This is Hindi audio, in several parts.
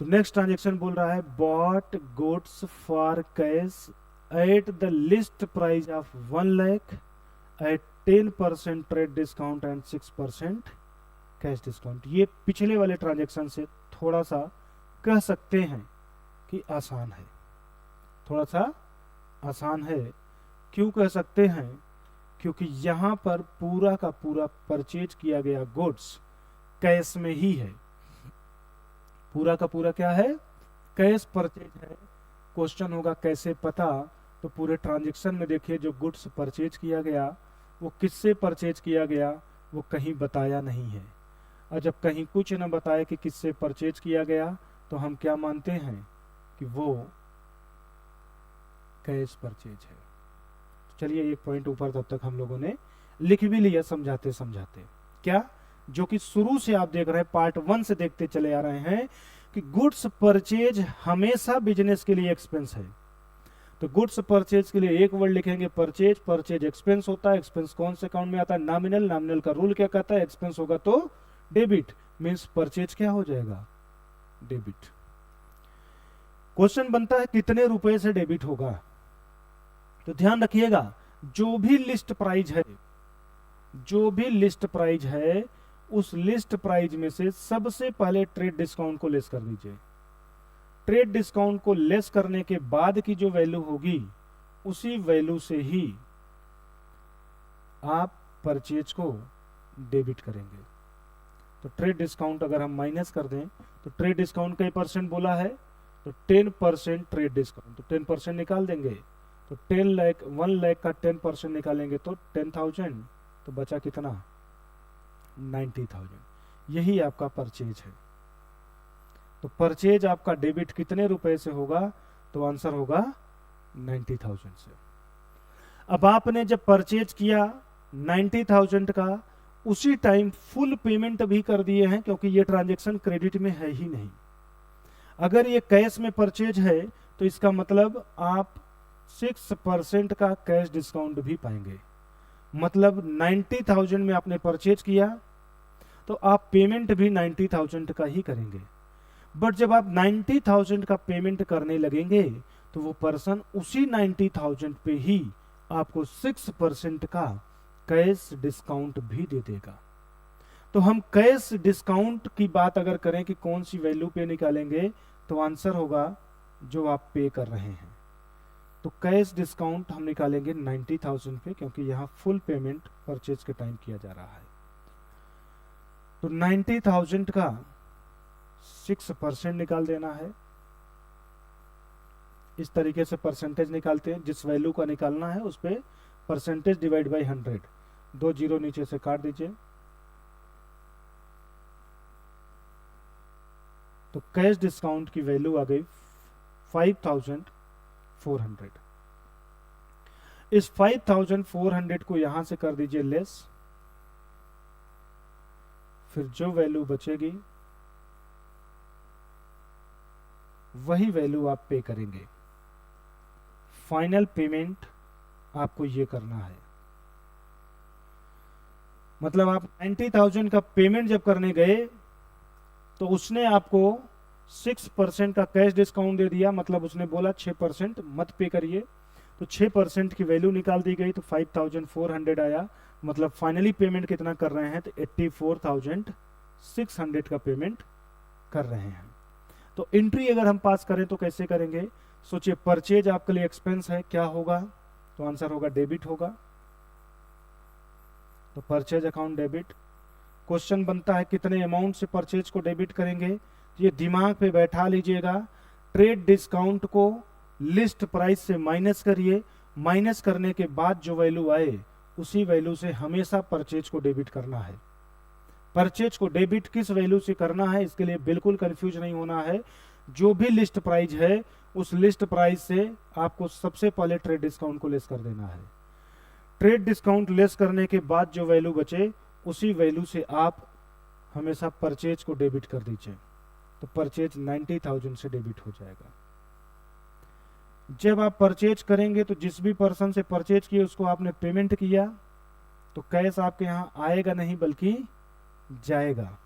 तो नेक्स्ट ट्रांजेक्शन बोल रहा है bought goods for cash at the list price of 1 lakh at 10% trade discount and 6% cash discount. ये पिछले वाले ट्रांजेक्शन से थोड़ा सा कह सकते हैं कि आसान है, थोड़ा सा आसान है। क्यों कह सकते हैं? क्योंकि यहां पर पूरा का पूरा परचेज किया गया गुड्स कैश में ही है। पूरा का पूरा क्या है? कैश परचेज है। क्वेश्चन होगा कैसे पता? तो पूरे ट्रांजेक्शन में देखिए जो गुड्स परचेज किया गया वो किससे परचेज किया गया वो कहीं बताया नहीं है। और जब कहीं कुछ न बताए कि किससे परचेज किया गया तो हम क्या मानते हैं कि वो कैश परचेज है। तो चलिए एक पॉइंट ऊपर तब तक हम लोगों ने लिख भी लिया समझाते समझाते। क्या? जो कि शुरू से आप देख रहे हैं, पार्ट 1 से देखते चले आ रहे हैं कि गुड्स परचेज हमेशा बिजनेस के लिए एक्सपेंस है। तो गुड्स परचेज के लिए एक वर्ड लिखेंगे परचेज। परचेज एक्सपेंस होता है। एक्सपेंस कौन से अकाउंट में आता है? नॉमिनल। नॉमिनल का रूल क्या कहता है? एक्सपेंस होगा तो डेबिट। मींस परचेज क्या हो जाएगा? डेबिट। क्वेश्चन बनता है कितने रुपए से डेबिट होगा? तो ध्यान रखिएगा, जो भी लिस्ट प्राइस है, जो भी लिस्ट प्राइस है उस लिस्ट प्राइस में से सबसे पहले ट्रेड डिस्काउंट को लेस कर दीजिए। ट्रेड डिस्काउंट को लेस करने के बाद की जो वैल्यू होगी उसी वैल्यू से ही आप परचेज को डेबिट करेंगे। तो ट्रेड डिस्काउंट अगर हम माइनस कर दें तो ट्रेड डिस्काउंट कई परसेंट बोला है? तो 10% ट्रेड डिस्काउंट। तो 10% निकाल देंगे तो 10 लाख, 1 लाख का 10% निकालेंगे तो 10,000। तो बचा कितना? 90,000। यही आपका परचेज है। तो परचेज आपका डेबिट कितने रुपए से होगा? तो आंसर होगा 90,000 से। अब आपने जब परचेज किया 90,000 का, उसी टाइम फुल पेमेंट भी कर दिए हैं क्योंकि ये ट्रांजेक्शन क्रेडिट में है ही नहीं। अगर ये कैश में परचेज है तो इसका मतलब आप 6% का कैश डिस्काउंट भी पाएंगे। मतलब 90,000 में आपने परचेज किया तो आप पेमेंट भी 90,000 का ही करेंगे। बट जब आप 90,000 का पेमेंट करने लगेंगे तो वो पर्सन उसी 90,000 पे ही आपको 6% का कैश डिस्काउंट भी दे देगा। तो हम कैश डिस्काउंट की बात अगर करें कि कौन सी वैल्यू पे निकालेंगे तो आंसर होगा जो आप पे कर रहे हैं। तो कैश डिस्काउंट हम निकालेंगे 90,000 पे क्योंकि यहां फुल पेमेंट परचेज के टाइम किया जा रहा है। तो 90,000 का 6% निकाल देना है। इस तरीके से परसेंटेज निकालते हैं। जिस वैल्यू का निकालना है उस पर परसेंटेज डिवाइड बाई 100। 2 जीरो नीचे से काट दीजिए। तो कैश डिस्काउंट की वैल्यू आ गई 5,400। इस 5,400 को यहां से कर दीजिए लेस। फिर जो वैल्यू बचेगी वही वैल्यू आप पे करेंगे। फाइनल पेमेंट आपको ये करना है। मतलब आप 90,000 का पेमेंट जब करने गए तो उसने आपको 6% का कैश डिस्काउंट दे दिया। मतलब उसने बोला 6% मत पे करिए। तो 6% की वैल्यू निकाल दी गई तो 5,400 आया। मतलब फाइनली पेमेंट कितना कर रहे हैं? तो 84,600 का पेमेंट कर रहे हैं। तो एंट्री अगर हम पास करें तो कैसे करेंगे? सोचिए, परचेज आपके लिए एक्सपेंस है, क्या होगा? तो आंसर होगा डेबिट होगा। तो परचेज अकाउंट डेबिट। क्वेश्चन बनता है कितने अमाउंट से परचेज को डेबिट करेंगे? ये दिमाग पे बैठा लीजिएगा। ट्रेड डिस्काउंट को लिस्ट प्राइस से माइनस करिए। माइनस करने के बाद जो वैल्यू आए उसी वैल्यू से हमेशा परचेज को डेबिट करना है। परचेज को डेबिट किस वैल्यू से करना है इसके लिए बिल्कुल कंफ्यूज नहीं होना है। जो भी लिस्ट प्राइस है उस लिस्ट प्राइस से आपको सबसे पहले ट्रेड डिस्काउंट को लेस कर देना है। ट्रेड डिस्काउंट लेस करने के बाद जो वैल्यू बचे उसी वैल्यू से आप हमेशा परचेज को डेबिट कर दीजिए। तो परचेज 90,000 से डेबिट हो जाएगा। जब आप परचेज करेंगे तो जिस भी पर्सन से परचेज किए उसको आपने पेमेंट किया तो कैश आपके यहां आएगा नहीं बल्कि जाएगा।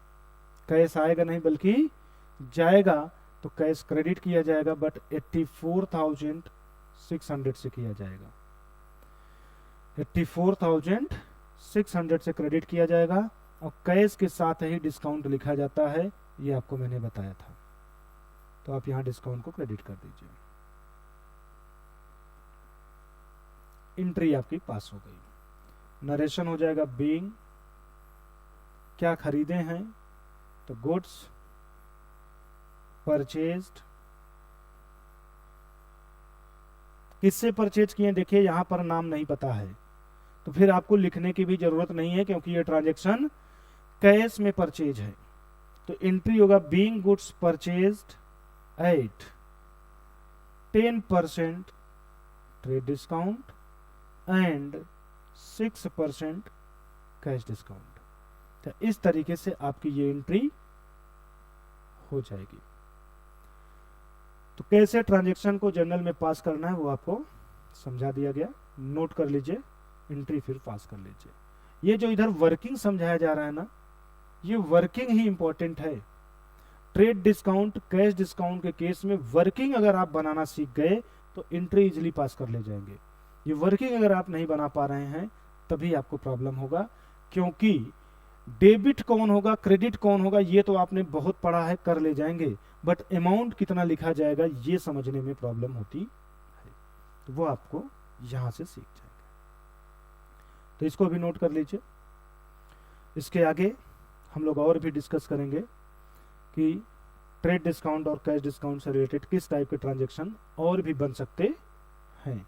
कैश आएगा नहीं बल्कि जाएगा। तो कैश क्रेडिट किया जाएगा, बट 84,600 से किया जाएगा। 84,600 से क्रेडिट किया जाएगा और कैश के साथ ही डिस्काउंट लिखा जाता है, ये आपको मैंने बताया था। तो आप यहां डिस्काउंट को क्रेडिट कर दीजिए। एंट्री आपकी पास हो गई। नरेशन हो जाएगा बीइंग, क्या खरीदे हैं, तो गुड्स परचेज्ड। किससे परचेज किए, देखिए यहां पर नाम नहीं पता है, तो फिर आपको लिखने की भी जरूरत नहीं है क्योंकि ये ट्रांजैक्शन कैश में परचेज है। तो एंट्री होगा being goods purchased at 10% trade discount and 6% cash discount. तो इस तरीके से आपकी ये एंट्री हो जाएगी। तो कैसे ट्रांजैक्शन को जर्नल में पास करना है वो आपको समझा दिया गया, नोट कर लीजिए, एंट्री फिर पास कर लीजिए। ये जो इधर वर्किंग समझाया जा रहा है ना, ये वर्किंग ही इंपॉर्टेंट है। ट्रेड डिस्काउंट कैश डिस्काउंट के केस में वर्किंग अगर आप बनाना सीख गए तो एंट्री इजीली पास कर ले जाएंगे। ये वर्किंग अगर आप नहीं बना पा रहे हैं तभी आपको प्रॉब्लम होगा, क्योंकि डेबिट कौन होगा क्रेडिट कौन होगा ये तो आपने बहुत पढ़ा है, कर ले जाएंगे, बट अमाउंट कितना लिखा जाएगा ये समझने में प्रॉब्लम होती है, तो वो आपको यहां से सीख जाएंगे। तो इसको भी नोट कर लीजिए। इसके आगे हम लोग और भी डिस्कस करेंगे कि ट्रेड डिस्काउंट और कैश डिस्काउंट से रिलेटेड किस टाइप के ट्रांजैक्शन और भी बन सकते हैं।